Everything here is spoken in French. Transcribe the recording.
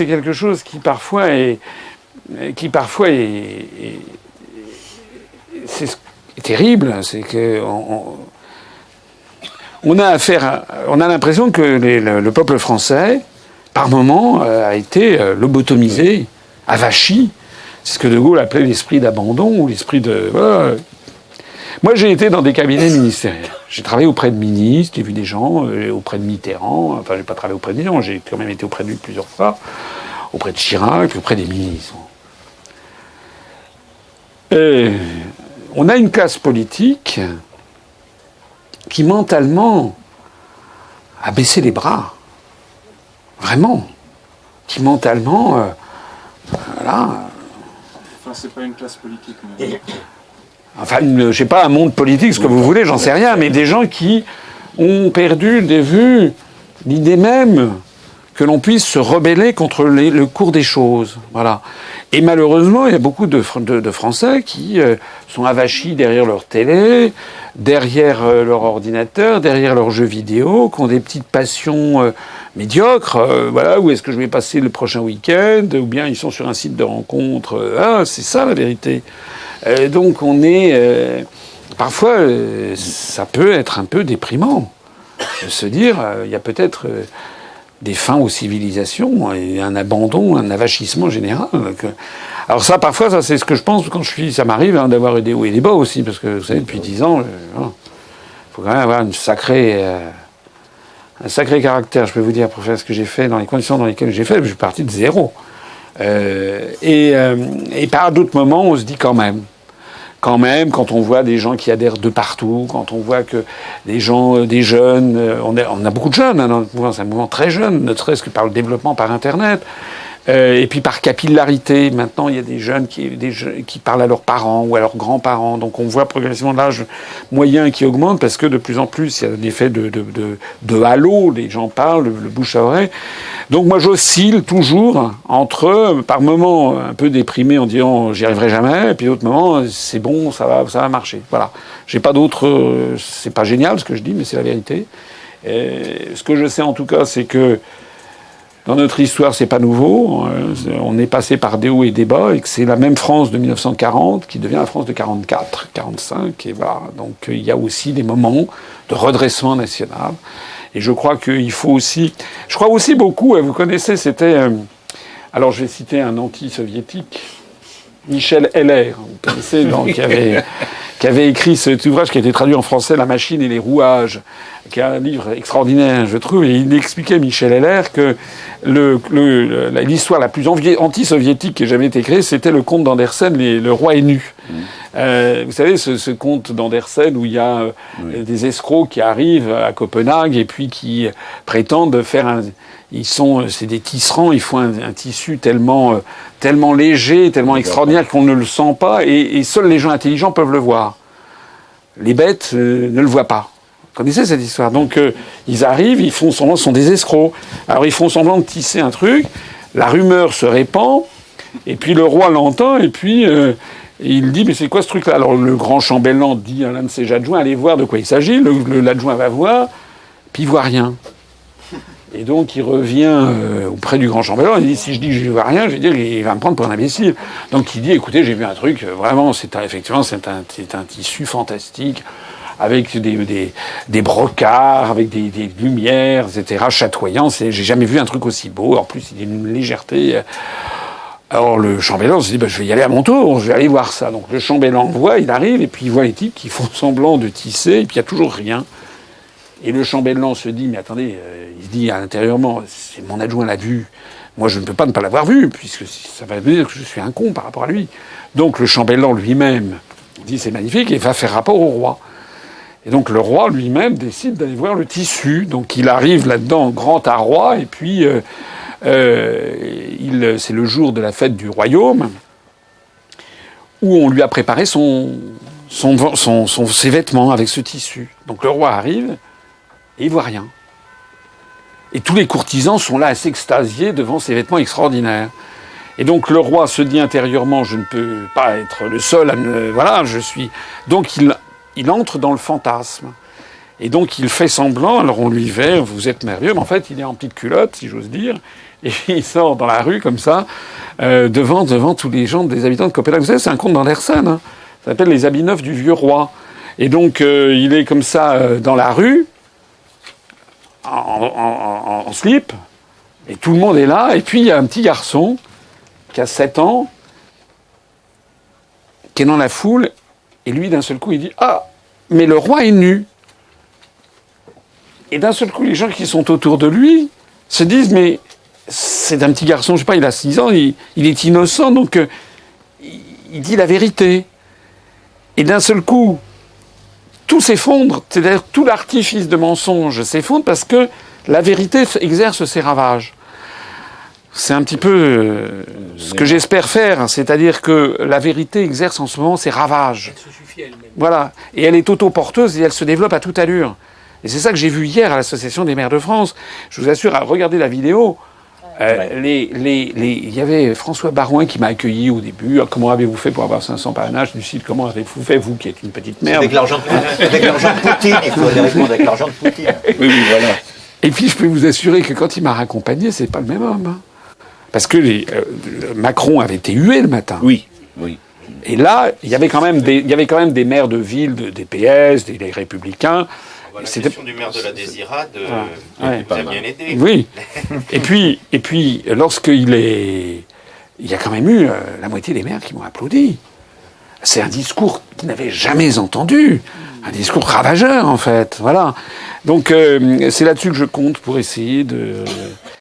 C'est quelque chose qui parfois est c'est terrible. C'est que on a l'impression que le peuple français, par moment, a été lobotomisé, avachi. C'est ce que De Gaulle appelait l'esprit d'abandon ou l'esprit de... Voilà. Moi, j'ai été dans des cabinets ministériels. J'ai travaillé auprès de ministres, j'ai vu des gens, auprès de Mitterrand. Enfin, j'ai pas travaillé auprès de Mitterrand, j'ai quand même été auprès de lui plusieurs fois. Auprès de Chirac, auprès des ministres. Et on a une classe politique qui, mentalement, a baissé les bras. Vraiment. Qui, mentalement... voilà... Enfin, c'est pas une classe politique, mais... Enfin, je sais pas, un monde politique, ce que vous voulez, j'en sais rien, mais des gens qui ont perdu de vue l'idée même que l'on puisse se rebeller contre le cours des choses. Voilà. Et malheureusement, il y a beaucoup de Français qui sont avachis derrière leur télé, derrière leur ordinateur, derrière leurs jeux vidéo, qui ont des petites passions médiocres. Voilà, où est-ce que je vais passer le prochain week-end? Ou bien ils sont sur un site de rencontre. Ah, c'est ça la vérité. Donc on est... parfois, ça peut être un peu déprimant de se dire, il y a peut-être des fins aux civilisations, et un abandon, un avachissement général. Alors ça, parfois, ça c'est ce que je pense quand ça m'arrive d'avoir des hauts et des bas aussi, parce que vous savez, depuis 10 ans, il faut quand même avoir un sacré caractère, je peux vous dire, pour faire ce que j'ai fait, dans les conditions dans lesquelles j'ai fait. Je suis parti de zéro. Et par d'autres moments, on se dit quand même, quand on voit des gens qui adhèrent de partout, quand on voit que des gens, des jeunes, on a beaucoup de jeunes, hein, dans notre mouvement, c'est un mouvement très jeune, ne serait-ce que par le développement par Internet, et puis par capillarité. Maintenant, il y a des jeunes qui parlent à leurs parents ou à leurs grands-parents, donc on voit progressivement l'âge moyen qui augmente, parce que de plus en plus, il y a des effets de halo, les gens parlent, le bouche à oreille. Donc moi, j'oscille toujours entre, par moments, un peu déprimé en disant j'y arriverai jamais, et puis d'autres moments, c'est bon, ça va marcher. Voilà. J'ai pas d'autre, c'est pas génial ce que je dis, mais c'est la vérité. Et ce que je sais en tout cas, c'est que dans notre histoire, c'est pas nouveau. On est passé par des hauts et des bas, et que c'est la même France de 1940 qui devient la France de 44, 45, et voilà. Donc il y a aussi des moments de redressement national. Et je crois qu'il faut aussi... Je crois aussi beaucoup, vous connaissez, c'était... alors je vais citer un anti-soviétique, Michel Heller, vous connaissez, donc, qui avait écrit cet ouvrage qui a été traduit en français, La machine et les rouages, qui est un livre extraordinaire, je trouve, et il expliquait, Michel Heller, que l'histoire la plus anti-soviétique qui ait jamais été créée, c'était le conte d'Andersen, Le roi est nu. Vous savez, ce conte d'Andersen où il y a des escrocs qui arrivent à Copenhague et puis qui prétendent faire c'est des tisserands, ils font un tissu tellement léger, tellement extraordinaire qu'on ne le sent pas, et seuls les gens intelligents peuvent le voir. Les bêtes ne le voient pas. Vous connaissez cette histoire? Donc ils arrivent, ils font semblant, ce sont des escrocs. Alors ils font semblant de tisser un truc, la rumeur se répand, et puis le roi l'entend, et puis il dit, mais c'est quoi ce truc-là? Alors le grand chambellan dit à l'un de ses adjoints, allez voir de quoi il s'agit. L'adjoint va voir, puis il voit rien. Et donc il revient auprès du grand chambellan, il dit, si je dis que je ne vois rien, je vais dire qu'il va me prendre pour un imbécile. Donc il dit, écoutez, j'ai vu un truc, vraiment, effectivement, c'est un tissu fantastique, avec des brocards, avec des lumières, etc., chatoyants. J'ai jamais vu un truc aussi beau. En plus, il y a une légèreté. Alors le chambellan se dit, je vais y aller à mon tour, je vais aller voir ça. Donc le chambellan voit, il arrive, et puis il voit les types qui font semblant de tisser, et puis il n'y a toujours rien. Et le chambellan se dit, mais attendez, il se dit intérieurement, c'est mon adjoint l'a vu, moi je ne peux pas ne pas l'avoir vu, puisque ça va dire que je suis un con par rapport à lui. Donc le chambellan lui-même dit, c'est magnifique, et va faire rapport au roi. Et donc le roi lui-même décide d'aller voir le tissu. Donc il arrive là-dedans, grand à roi, et puis c'est le jour de la fête du royaume, où on lui a préparé ses vêtements avec ce tissu. Donc le roi arrive, et il voit rien. Et tous les courtisans sont là à s'extasier devant ces vêtements extraordinaires. Et donc le roi se dit intérieurement, je ne peux pas être le seul à me... Voilà, je suis... Donc il entre dans le fantasme. Et donc il fait semblant, alors on lui fait, vous êtes merveilleux, mais en fait il est en petite culotte, si j'ose dire. Et puis il sort dans la rue comme ça, devant tous les gens des habitants de Copenhague. Vous savez, c'est un conte d'Andersen. Hein. Ça s'appelle Les habits neufs du vieux roi. Et donc il est comme ça dans la rue, en slip, et tout le monde est là. Et puis il y a un petit garçon qui a 7 ans, qui est dans la foule, et lui d'un seul coup il dit « Ah, mais le roi est nu !» Et d'un seul coup, les gens qui sont autour de lui se disent « Mais c'est un petit garçon, je sais pas, il a 6 ans, il est innocent, donc il dit la vérité. » Et d'un seul coup, tout s'effondre, c'est-à-dire tout l'artifice de mensonge s'effondre parce que la vérité exerce ses ravages. C'est un petit peu ce que j'espère faire, c'est-à-dire que la vérité exerce en ce moment ses ravages. Elle se suffit elle-même. Voilà, et elle est autoporteuse et elle se développe à toute allure. Et c'est ça que j'ai vu hier à l'Association des maires de France. Je vous assure, à regarder la vidéo, il y avait François Barouin qui m'a accueilli au début. Comment avez-vous fait pour avoir 500 parrainages du site? Comment avez-vous fait, vous qui êtes une petite merde? Avec l'argent de Poutine, il faut répondre avec l'argent de Poutine. Oui, voilà. Et puis je peux vous assurer que quand il m'a raccompagné, c'est pas le même homme. Hein. Parce que Macron avait été hué le matin. Oui, oui. Et là, il y avait quand même des maires de ville, des PS, des Républicains. La question du maire de la Désirade vous a bien aidé. Oui. et puis, lorsqu'il est... Il y a quand même eu la moitié des maires qui m'ont applaudi. C'est un discours qu'ils n'avaient jamais entendu. Un discours ravageur, en fait. Voilà. Donc, c'est là-dessus que je compte pour essayer de...